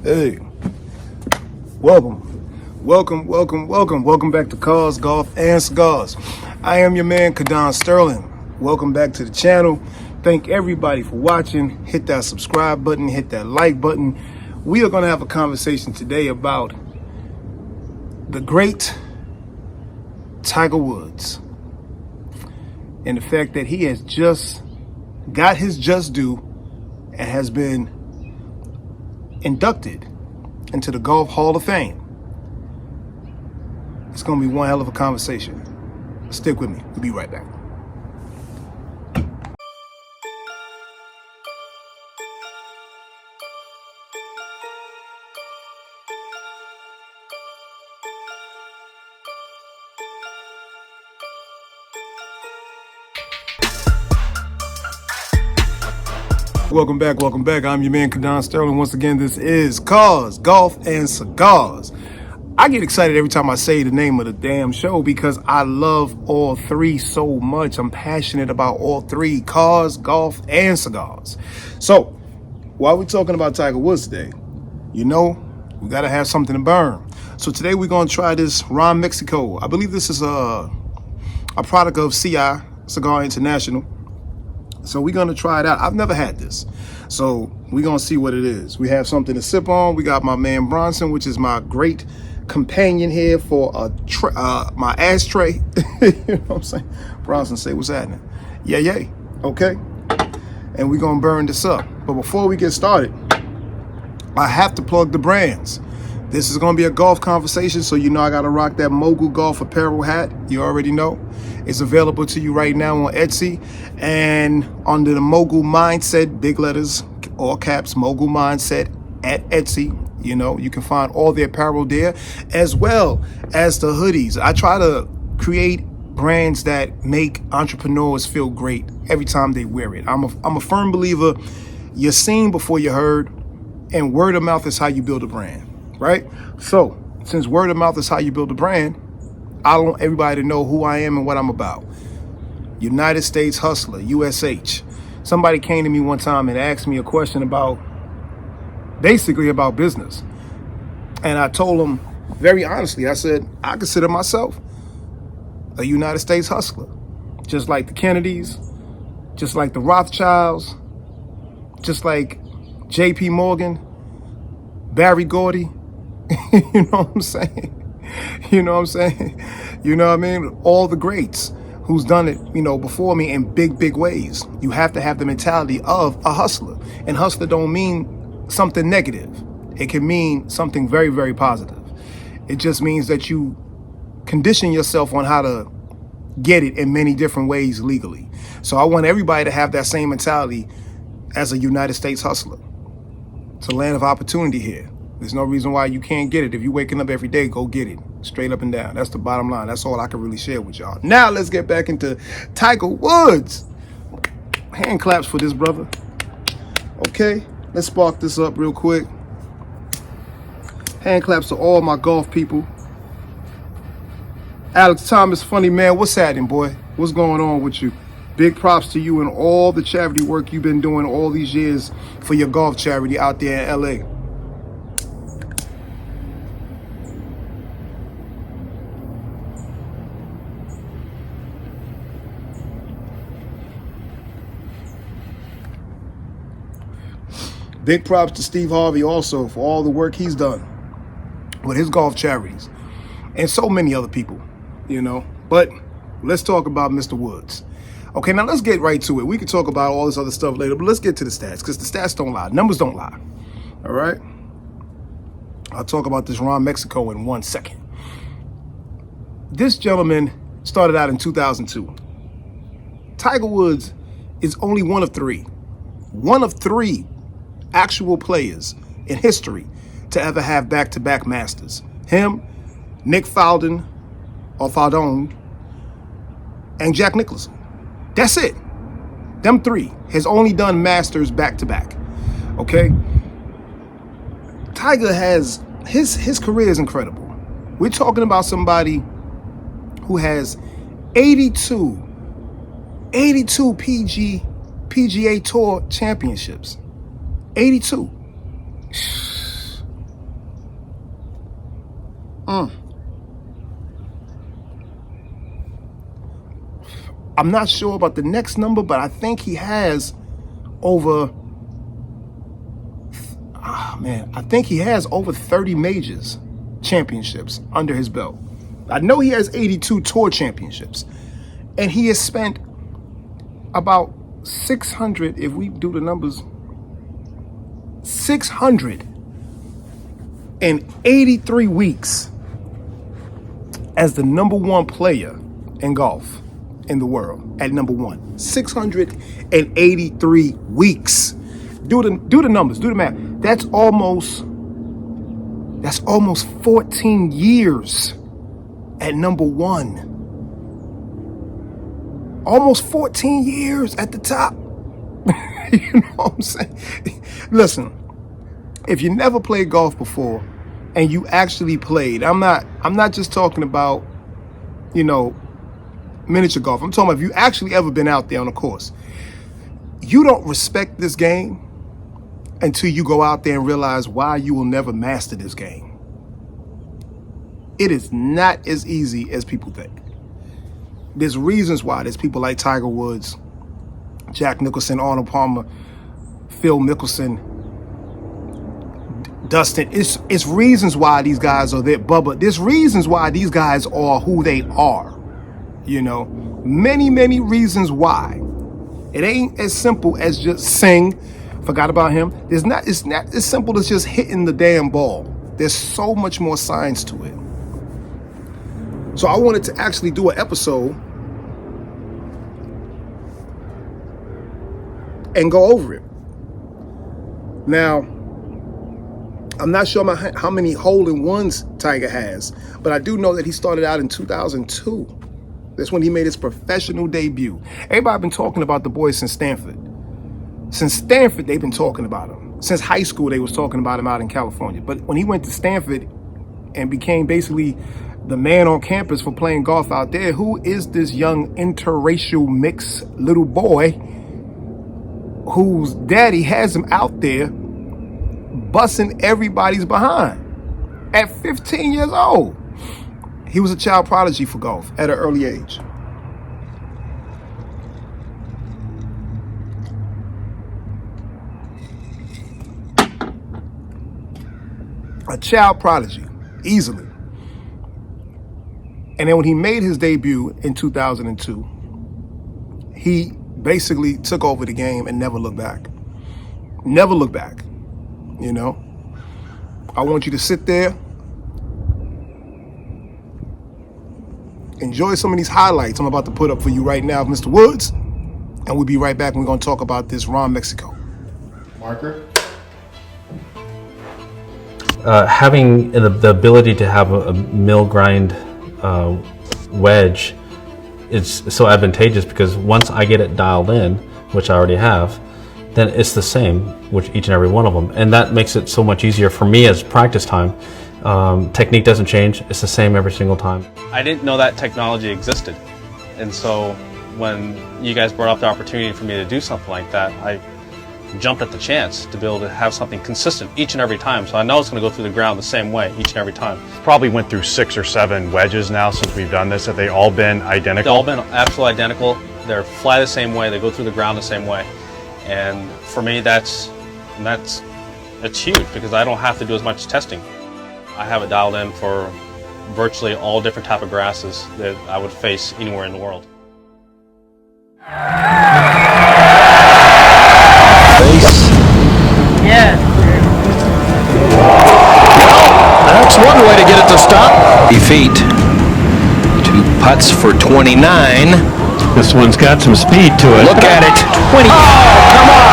Hey, welcome back to Cars, Golf, and Cigars. I am your man, Kadon Sterling. Welcome back to the channel. Thank everybody for watching. Hit that subscribe button, hit that like button. We are going to have a conversation today about the great Tiger Woods and the fact that he has just got his just due and has been inducted into the Golf Hall of Fame. It's going to be one hell of a conversation. Stick with me. We'll be right back. Welcome back. I'm your man, Kadon Sterling. Once again, this is Cars, Golf, and Cigars. I get excited every time I say the name of the damn show because I love all three so much. I'm passionate about all three: cars, golf, and cigars. So, while we're talking about Tiger Woods today, you know, we got to have something to burn. So today we're going to try this Ron Mexico. I believe this is a product of Cigar, Cigar International. So we're going to try it out. I've never had this. So we're going to see what it is. We have something to sip on. We got my man Bronson, which is my great companion here for my ashtray. You know what I'm saying? Bronson, say what's happening. Yay. Okay. And we're going to burn this up. But before we get started, I have to plug the brands. This is going to be a golf conversation, so you know I got to rock that Mogul Golf Apparel hat. You already know. It's available to you right now on Etsy. And under the Mogul Mindset, big letters, all caps, Mogul Mindset at Etsy. You know, you can find all the apparel there, as well as the hoodies. I try to create brands that make entrepreneurs feel great every time they wear it. I'm a firm believer, you're seen before you're heard, and word of mouth is how you build a brand. Right? So, since word of mouth is how you build a brand, I want everybody to know who I am and what I'm about. United States Hustler, USH. Somebody came to me one time and asked me a question basically about business. And I told them very honestly, I said, I consider myself a United States hustler. Just like the Kennedys, just like the Rothschilds, just like JP Morgan, Barry Gordy. You know what I'm saying? You know what I mean? All the greats who's done it, before me in big ways. You have to have the mentality of a hustler. And hustler don't mean something negative. It can mean something very, very positive. It just means that you condition yourself on how to get it in many different ways legally. So I want everybody to have that same mentality as a United States hustler. It's a land of opportunity here. There's no reason why you can't get it. If you're waking up every day, go get it. Straight up and down. That's the bottom line. That's all I can really share with y'all. Now let's get back into Tiger Woods. Hand claps for this brother. Okay, let's spark this up real quick. Hand claps to all my golf people. Alex Thomas, funny man, what's happening, boy? What's going on with you? Big props to you and all the charity work you've been doing all these years for your golf charity out there in LA. Big props to Steve Harvey also for all the work he's done with his golf charities and so many other people, But let's talk about Mr. Woods. Okay, now let's get right to it. We can talk about all this other stuff later, but let's get to the stats because the stats don't lie. Numbers don't lie. All right? I'll talk about this Ron Mexico in 1 second. This gentleman started out in 2002. Tiger Woods is only one of three actual players in history to ever have back-to-back Masters. Him, Nick Faldo, and Jack Nicklaus. That's it. Them three has only done Masters back-to-back. Okay? Tiger has, his career is incredible. We're talking about somebody who has 82 PGA Tour championships. 82. I'm not sure about the next number, but I think he has over, I think he has over 30 majors championships under his belt. I know he has 82 tour championships, and he has spent about 600, if we do the numbers, 683 weeks as the number one player in golf in the world, at number one. 683 weeks. Do the numbers, do the math. That's almost 14 years at number one. Almost 14 years at the top. You know what I'm saying? Listen, if you never played golf before and you actually played, I'm not just talking about, miniature golf. I'm talking about if you actually ever been out there on a course. You don't respect this game until you go out there and realize why you will never master this game. It is not as easy as people think. There's reasons why. There's people like Tiger Woods, Jack Nicholson, Arnold Palmer, Phil Mickelson, Dustin. It's reasons why these guys are there. Bubba, there's reasons why these guys are who they are. Many, many reasons why. It ain't as simple as just sing. Forgot about him. It's not as simple as just hitting the damn ball. There's so much more science to it. So I wanted to actually do an episode and go over it. Now, I'm not sure how many hole-in-ones Tiger has, but I do know that he started out in 2002. That's when he made his professional debut. Everybody been talking about the boy since Stanford. Since Stanford, they've been talking about him. Since high school, they was talking about him out in California. But when he went to Stanford and became basically the man on campus for playing golf out there, who is this young interracial mixed little boy whose daddy has him out there busting everybody's behind at 15 years old? He was a child prodigy for golf at an early age. A child prodigy, easily. And then when he made his debut in 2002, he basically took over the game and never looked back. Never looked back. I want you to sit there, enjoy some of these highlights I'm about to put up for you right now of Mr. Woods, and we'll be right back and we're going to talk about this Ron Mexico. Marker? Having the ability to have a mill grind wedge is so advantageous, because once I get it dialed in, which I already have, then it's the same with each and every one of them. And that makes it so much easier for me as practice time. Technique doesn't change. It's the same every single time. I didn't know that technology existed. And so when you guys brought up the opportunity for me to do something like that, I jumped at the chance to be able to have something consistent each and every time. So I know it's going to go through the ground the same way each and every time. Probably went through 6 or 7 wedges now since we've done this. Have they all been identical? They've all been absolutely identical. They're fly the same way. They go through the ground the same way. And for me, that's huge, because I don't have to do as much testing. I have it dialed in for virtually all different type of grasses that I would face anywhere in the world. Yeah. That's one way to get it to stop. 3 feet. 2 putts for 29. This one's got some speed to it. Look at it. 20. Oh, come on.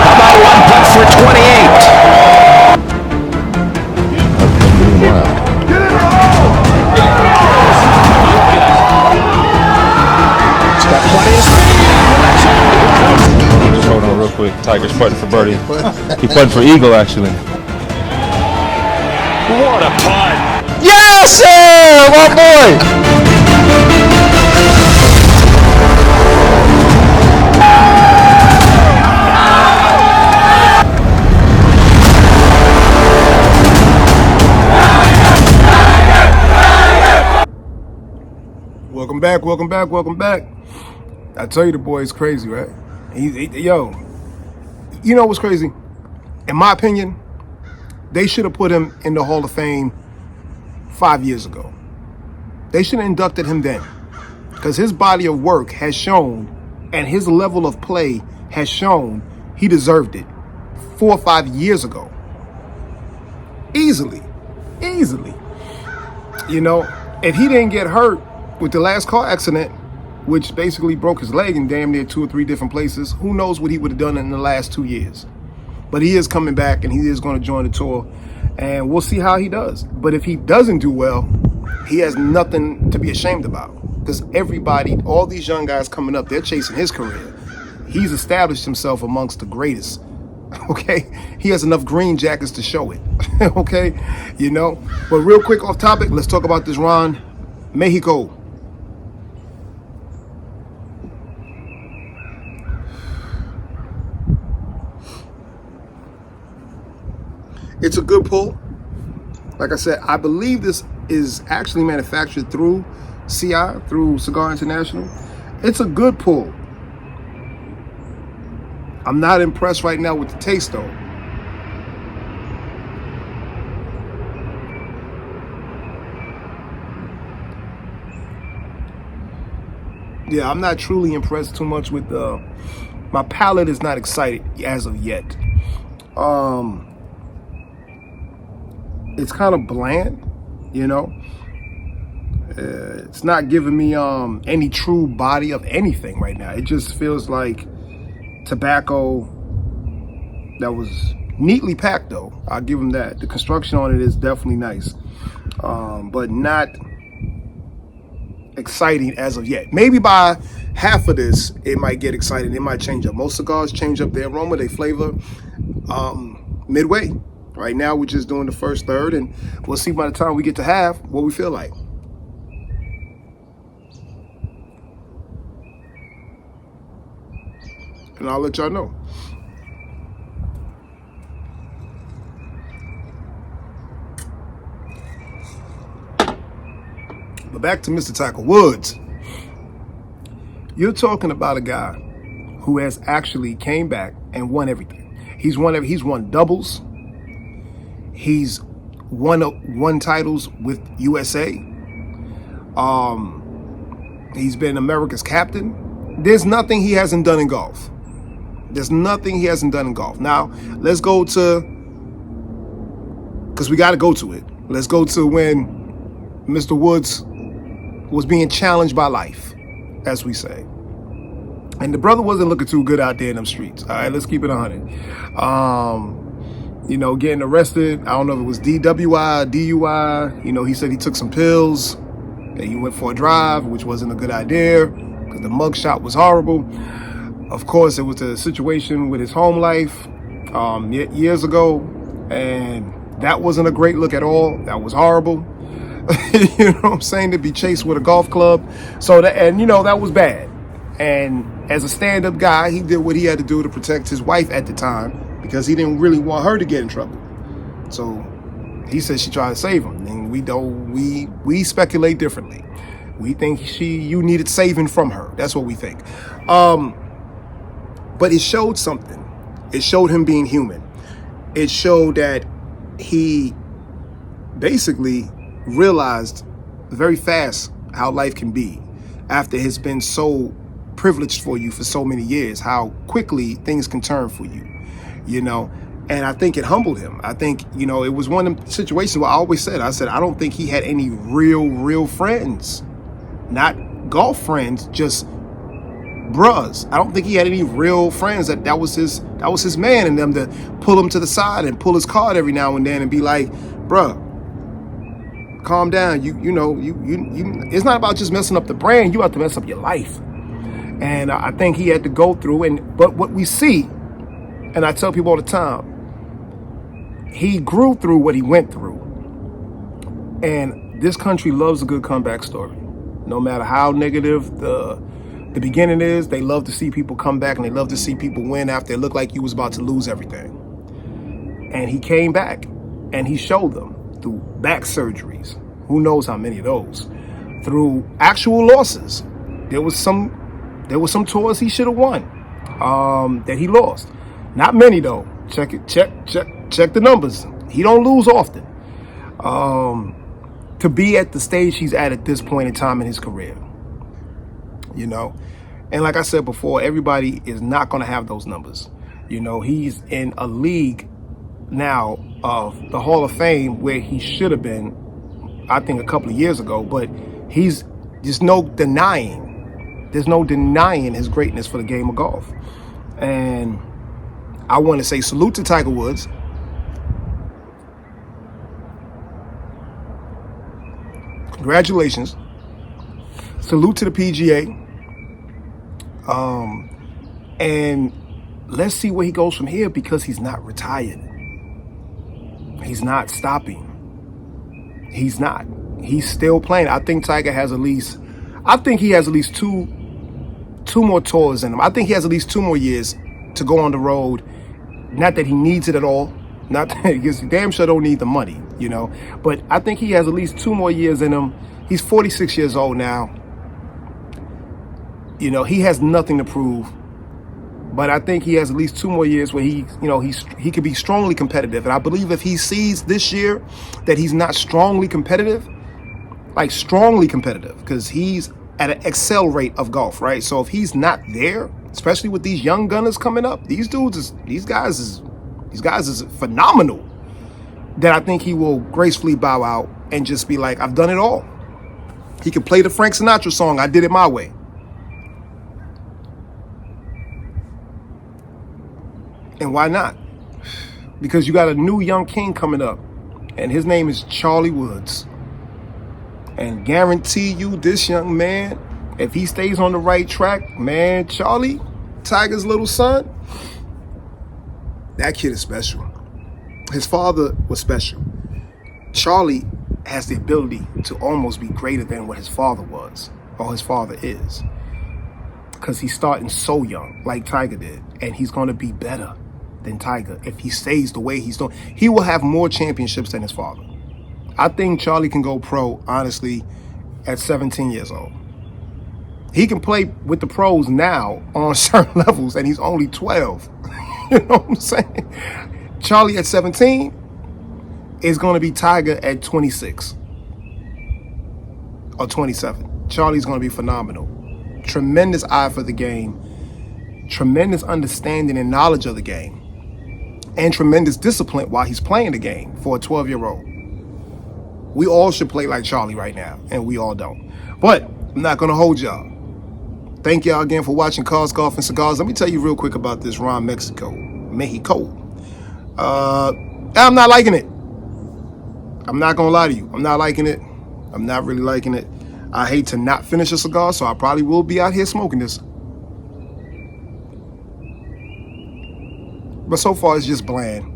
How about 1 putt for 28? It's got plenty of speed. Just hold on real quick. Tiger's putting for birdie. He putting for eagle, actually. What a putt. Yes, sir! My boy! back, welcome back, welcome back. I tell you, the boy is crazy, right? Yo, you know what's crazy? In my opinion, they should have put him in the Hall of Fame 5 years ago. They should have inducted him then, because his body of work has shown, and his level of play has shown he deserved it 4 or 5 years ago. Easily. You know, if he didn't get hurt with the last car accident, which basically broke his leg in damn near 2 or 3 different places, who knows what he would have done in the last 2 years. But he is coming back, and he is going to join the tour, and we'll see how he does. But if he doesn't do well, he has nothing to be ashamed about, because everybody, all these young guys coming up, they're chasing his career. He's established himself amongst the greatest. Okay, he has enough green jackets to show it. Okay, you know. But real quick off topic, let's talk about this Ron, Mexico. It's a good pull. Like I said, I believe this is actually manufactured through Cigar, through Cigar International. It's a good pull. I'm not impressed right now with the taste, though. Yeah, I'm not truly impressed too much with the... My palate is not excited as of yet. It's kind of bland, you know. It's not giving me any true body of anything right now. It just feels like tobacco that was neatly packed, though. I'll give them that. The construction on it is definitely nice, but not exciting as of yet. Maybe by half of this, it might get exciting. It might change up. Most cigars change up their aroma, their flavor midway. Right now, we're just doing the first third, and we'll see by the time we get to half what we feel like. And I'll let y'all know. But back to Mr. Tiger Woods. You're talking about a guy who has actually came back and won everything. He's won doubles. He's won titles with USA. He's been America's captain. There's nothing he hasn't done in golf. There's nothing he hasn't done in golf. Now, let's go to, because we got to go to it. Let's go to when Mr. Woods was being challenged by life, as we say. And the brother wasn't looking too good out there in them streets. All right, let's keep it 100. You know, getting arrested. I don't know if it was DWI, DUI. You know, he said he took some pills and he went for a drive, which wasn't a good idea because the mugshot was horrible. Of course, it was a situation with his home life years ago, and that wasn't a great look at all. That was horrible. You know what I'm saying? To be chased with a golf club. So that, and you know, that was bad. And as a stand-up guy, he did what he had to do to protect his wife at the time, because he didn't really want her to get in trouble. So he said she tried to save him, and we speculate differently. We think you needed saving from her. That's what we think. But it showed something. It showed him being human. It showed that he basically realized very fast how life can be after it's been so privileged for you for so many years, how quickly things can turn for you. You know, and I think it humbled him. I think, you know, it was one of the situations where I said, I don't think he had any real friends, not golf friends, just bruhs. I don't think he had any real friends that was his man, and them to pull him to the side and pull his card every now and then and be like, bruh, calm down. You know, it's not about just messing up the brand. You have to mess up your life. And I think he had to go through, but what we see, and I tell people all the time, he grew through what he went through. And this country loves a good comeback story. No matter how negative the beginning is, they love to see people come back, and they love to see people win after it looked like you was about to lose everything. And he came back, and he showed them through back surgeries. Who knows how many of those? through actual losses. There was some tours he should have won that he lost. Not many though. Check the numbers. He don't lose often. To be at the stage he's at this point in time in his career, you know. And like I said before, everybody is not going to have those numbers. You know, he's in a league now of the Hall of Fame where he should have been, I think, a couple of years ago. But there's no denying his greatness for the game of golf. And I want to say salute to Tiger Woods. Congratulations. Salute to the PGA. And let's see where he goes from here, because he's not retired. He's not stopping. He's not. He's still playing. I think Tiger has at least, two more tours in him. I think he has at least 2 more years to go on the road. Not that he needs it at all. Not that, because he damn sure don't need the money, you know. But I think he has at least 2 more years in him. He's 46 years old now. You know, he has nothing to prove. But I think he has at least 2 more years where he could be strongly competitive. And I believe if he sees this year that he's not strongly competitive, because he's at an excel rate of golf, right? So if he's not there, especially with these young gunners coming up, these guys is phenomenal. Then I think he will gracefully bow out and just be like, I've done it all. He can play the Frank Sinatra song, I did it my way. And why not? Because you got a new young king coming up, and his name is Charlie Woods. And guarantee you, this young man, if he stays on the right track, man, Charlie, Tiger's little son, that kid is special. His father was special. Charlie has the ability to almost be greater than what his father was, or his father is. Because he's starting so young, like Tiger did. And he's going to be better than Tiger if he stays the way he's doing. He will have more championships than his father. I think Charlie can go pro, honestly, at 17 years old. He can play with the pros now on certain levels, and he's only 12. You know what I'm saying? Charlie at 17 is going to be Tiger at 26 or 27. Charlie's going to be phenomenal. Tremendous eye for the game, tremendous understanding and knowledge of the game, and tremendous discipline while he's playing the game for a 12-year-old. We all should play like Charlie right now, and we all don't. But I'm not going to hold y'all. Thank y'all again for watching Cars, Golf, and Cigars. Let me tell you real quick about this Ron Mexico. I'm not liking it. I'm not going to lie to you. I'm not liking it. I'm not really liking it. I hate to not finish a cigar, so I probably will be out here smoking this. But so far, it's just bland.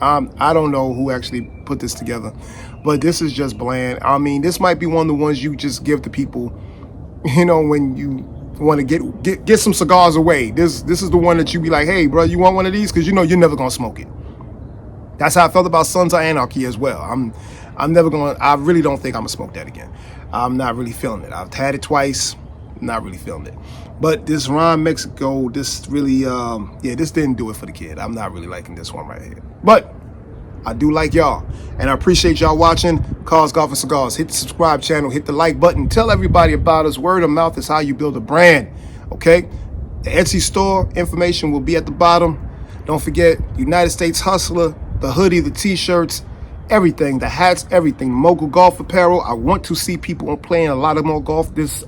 I don't know who actually put this together, but this is just bland. I mean, this might be one of the ones you just give to people, you know, when you want to get some cigars away. This is the one that you be like, hey, bro, you want one of these? Because you know you're never going to smoke it. That's how I felt about Sons of Anarchy as well. I'm never going to, I really don't think I'm going to smoke that again. I'm not really feeling it. I've had it twice, not really feeling it. But this Ron Mexico, this really, this didn't do it for the kid. I'm not really liking this one right here. But I do like y'all, and I appreciate y'all watching Cars, Golf, and Cigars. Hit the subscribe channel, hit the like button, tell everybody about us. Word of mouth is how you build a brand, okay? The Etsy store information will be at the bottom. Don't forget, United States Hustler, the hoodie, the t-shirts, everything, the hats, everything. Mogul Golf Apparel. I want to see people playing a lot of more golf this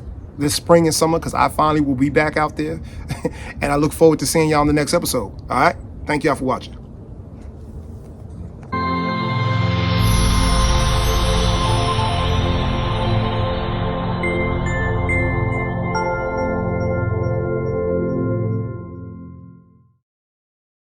spring and summer, because I finally will be back out there. And I look forward to seeing y'all in the next episode. All right? Thank y'all for watching.